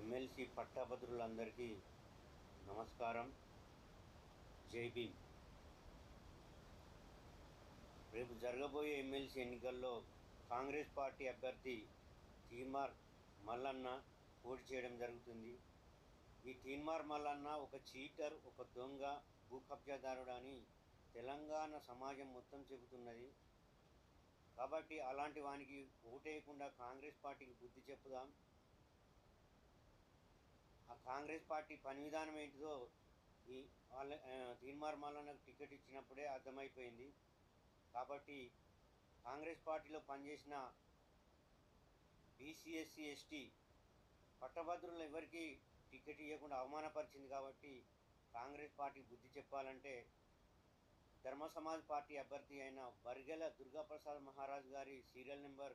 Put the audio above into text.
MLC పట్టభద్రులందరికీ నమస్కారం. జై భీమ్. రేపు జరగబోయే ఎమ్మెల్సీ ఎన్నికల్లో కాంగ్రెస్ పార్టీ అభ్యర్థి తీన్మార్ మల్లన్న పోటీ చేయడం జరుగుతుంది. ఈ తీన్మార్ మల్లన్న ఒక చీటర్, ఒక దొంగ, భూ కబ్జాదారుడు అని తెలంగాణ సమాజం మొత్తం చెబుతున్నది. కాబట్టి అలాంటి వానికి ఓటేయకుండా కాంగ్రెస్ పార్టీకి బుద్ధి చెప్పుదాం. ఆ కాంగ్రెస్ పార్టీ పని విధానం ఏంటిదో ఈ తీన్మార్ మల్లన్నకు టికెట్ ఇచ్చినప్పుడే అర్థమైపోయింది. కాబట్టి కాంగ్రెస్ పార్టీలో పనిచేసిన బీసీ, ఎస్సీ, ఎస్టీ పట్టభద్రులు ఎవరికి టికెట్ ఇవ్వకుండా అవమానపరిచింది. కాబట్టి కాంగ్రెస్ పార్టీకి బుద్ధి చెప్పాలంటే ధర్మ సమాజ్ పార్టీ అభ్యర్థి అయిన బర్గెల దుర్గాప్రసాద్ మహారాజ్ గారి సీరియల్ నెంబర్